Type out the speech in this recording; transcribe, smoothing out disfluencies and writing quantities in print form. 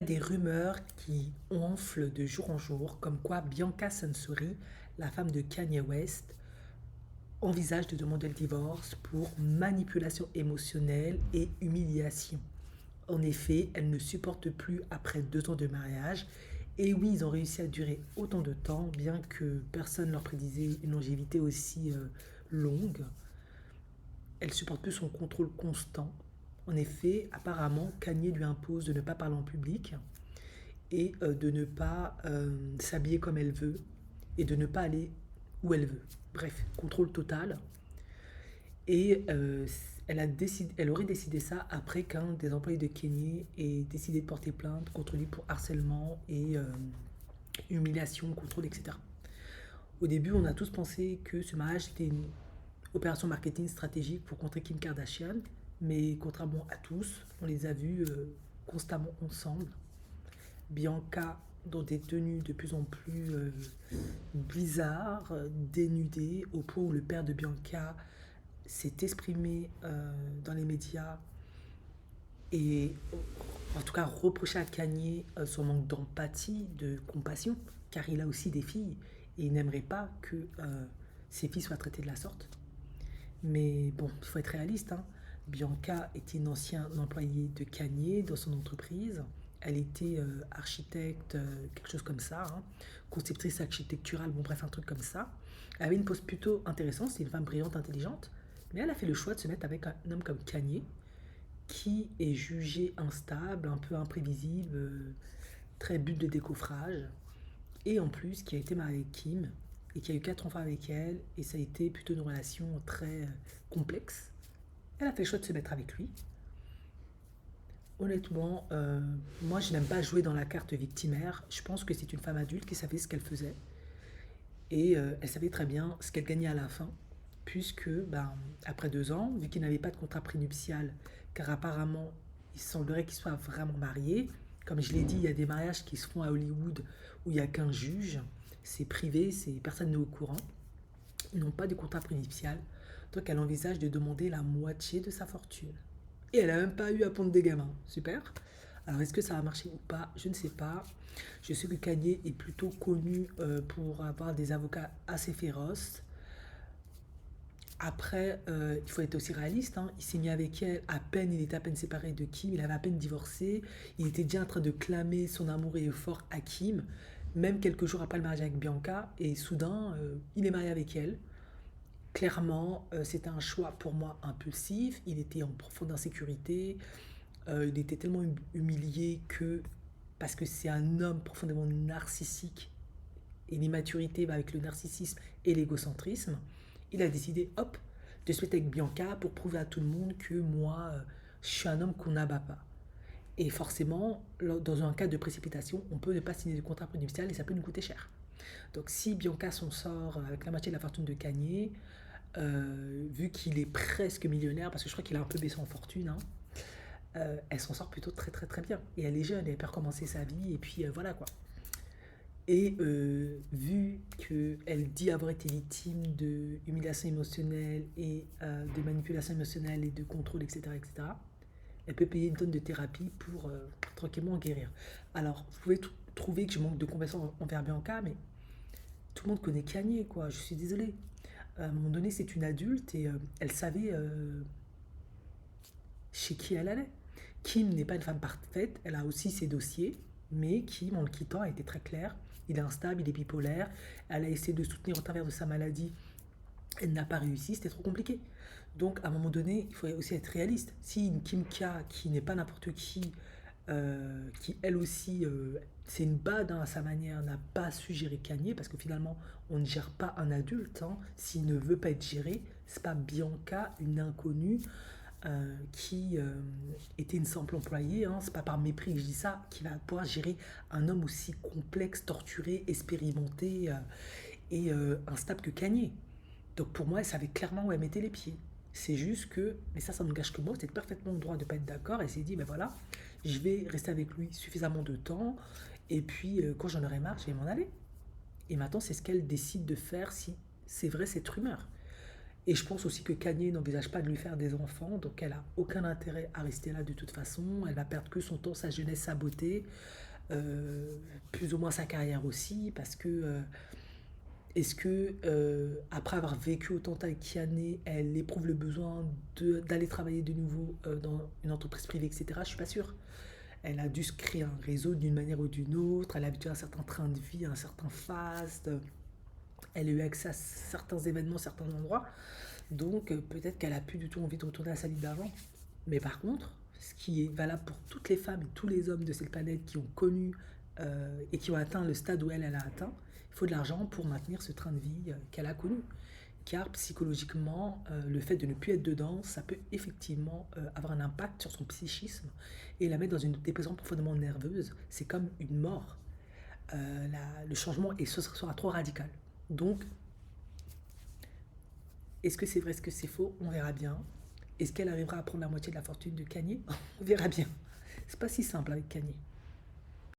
des rumeurs qui enflent de jour en jour, comme quoi Bianca Censori, la femme de Kanye West, envisage de demander le divorce pour manipulation émotionnelle et humiliation. En effet, elle ne supporte plus après 2 ans de mariage. Et oui, ils ont réussi à durer autant de temps, bien que personne ne leur prédisait une longévité aussi longue. Elle supporte plus son contrôle constant. En effet, apparemment, Kanye lui impose de ne pas parler en public et de ne pas s'habiller comme elle veut et de ne pas aller où elle veut. Bref, contrôle total. Et elle aurait décidé ça après qu'un des employés de Kanye ait décidé de porter plainte contre lui pour harcèlement et humiliation, contrôle, etc. Au début, on a tous pensé que ce mariage était une opération marketing stratégique pour contrer Kim Kardashian, mais contrairement à tous, on les a vus constamment ensemble. Bianca dans des tenues de plus en plus bizarres, dénudées, au point où le père de Bianca s'est exprimé dans les médias et en tout cas reproché à Kanye son manque d'empathie, de compassion, car il a aussi des filles et il n'aimerait pas que ses filles soient traitées de la sorte. Mais bon, il faut être réaliste, hein. Bianca était une ancienne employée de Kanye dans son entreprise. Elle était architecte, quelque chose comme ça, hein. Conceptrice architecturale, bon bref, un truc comme ça. Elle avait une pose plutôt intéressante, c'est une femme brillante, intelligente. Mais elle a fait le choix de se mettre avec un homme comme Kanye, qui est jugé instable, un peu imprévisible, très but de décoffrage. Et en plus, qui a été marié avec Kim, et qui a eu 4 enfants avec elle, et ça a été plutôt une relation très complexe. Elle a fait le choix de se mettre avec lui. Honnêtement, moi je n'aime pas jouer dans la carte victimaire. Je pense que c'est une femme adulte qui savait ce qu'elle faisait. Et elle savait très bien ce qu'elle gagnait à la fin. Puisque, ben, après 2 ans, vu qu'il n'avait pas de contrat prénuptial, car apparemment il semblerait qu'il soit vraiment marié. Comme je l'ai dit, il y a des mariages qui se font à Hollywood où il n'y a qu'un juge. C'est privé, personne n'est au courant. Ils n'ont pas de contrat prénuptial. Donc elle envisage de demander la moitié de sa fortune. Et elle n'a même pas eu à pondre des gamins. Super. Alors est-ce que ça va marcher ou pas? Je ne sais pas. Je sais que Kanye est plutôt connu pour avoir des avocats assez féroces. Après, il faut être aussi réaliste, hein. Il s'est mis avec elle à peine, il était à peine séparé de Kim, il avait à peine divorcé. Il était déjà en train de clamer son amour et fort à Kim, même quelques jours après le mariage avec Bianca. Et soudain, il est marié avec elle. Clairement, c'était un choix pour moi impulsif. Il était en profonde insécurité. Il était tellement humilié que, parce que c'est un homme profondément narcissique, et l'immaturité va avec le narcissisme et l'égocentrisme, il a décidé, hop, de se mettre avec Bianca pour prouver à tout le monde que moi, je suis un homme qu'on n'abat pas. Et forcément, dans un cas de précipitation, on peut ne pas signer de contrat prénuptial et ça peut nous coûter cher. Donc si Bianca s'en sort avec la moitié de la fortune de Kanye, vu qu'il est presque millionnaire, parce que je crois qu'il a un peu baissé en fortune, hein, elle s'en sort plutôt très très très bien. Et elle est jeune, elle peut recommencer sa vie, et puis voilà quoi. Et vu qu'elle dit avoir été victime de humiliation émotionnelle et de manipulation émotionnelle et de contrôle, etc., etc., elle peut payer une tonne de thérapie pour tranquillement en guérir. Alors, vous pouvez trouver que je manque de compassion envers Bianca, mais tout le monde connaît Kanye, quoi. Je suis désolée. À un moment donné, c'est une adulte et elle savait chez qui elle allait. Kim n'est pas une femme parfaite, elle a aussi ses dossiers, mais Kim, en le quittant, a été très claire. Il est instable, il est bipolaire. Elle a essayé de soutenir au travers de sa maladie. Elle n'a pas réussi, c'était trop compliqué. Donc, à un moment donné, il faut aussi être réaliste. Si une Kim K, qui n'est pas n'importe qui elle aussi, c'est une bad hein, à sa manière, n'a pas su gérer Kanye, parce que finalement, on ne gère pas un adulte. Hein, s'il ne veut pas être géré, c'est pas Bianca, une inconnue, qui était une simple employée, hein, c'est pas par mépris que je dis ça, qui va pouvoir gérer un homme aussi complexe, torturé, expérimenté et instable que Kanye. Donc pour moi, elle savait clairement où elle mettait les pieds. C'est juste que, mais ça n'engage que moi, c'est parfaitement le droit de ne pas être d'accord. Elle s'est dit, ben voilà, je vais rester avec lui suffisamment de temps, et puis quand j'en aurai marre, je vais m'en aller. Et maintenant, c'est ce qu'elle décide de faire si c'est vrai cette rumeur. Et je pense aussi que Kanye n'envisage pas de lui faire des enfants, donc elle a aucun intérêt à rester là de toute façon. Elle va perdre que son temps, sa jeunesse, sa beauté, euh, plus ou moins sa carrière aussi, parce que est-ce que après avoir vécu autant avec Kanye, elle éprouve le besoin d'aller travailler de nouveau dans une entreprise privée, etc. Je suis pas sûre. Elle a dû se créer un réseau d'une manière ou d'une autre. Elle a habitué à un certain train de vie, à un certain fast. Elle a eu accès à certains événements, certains endroits. Donc peut-être qu'elle a plus du tout envie de retourner à sa vie d'avant. Mais par contre, ce qui est valable pour toutes les femmes et tous les hommes de cette planète qui ont connu et qui ont atteint le stade où elle a atteint, il faut de l'argent pour maintenir ce train de vie qu'elle a connu. Car psychologiquement, le fait de ne plus être dedans, ça peut effectivement avoir un impact sur son psychisme et la mettre dans une dépression profondément nerveuse. C'est comme une mort. Le changement et ce sera trop radical. Donc, est-ce que c'est vrai, est-ce que c'est faux? On verra bien. Est-ce qu'elle arrivera à prendre la moitié de la fortune de Kanye? On verra bien. C'est pas si simple avec Kanye.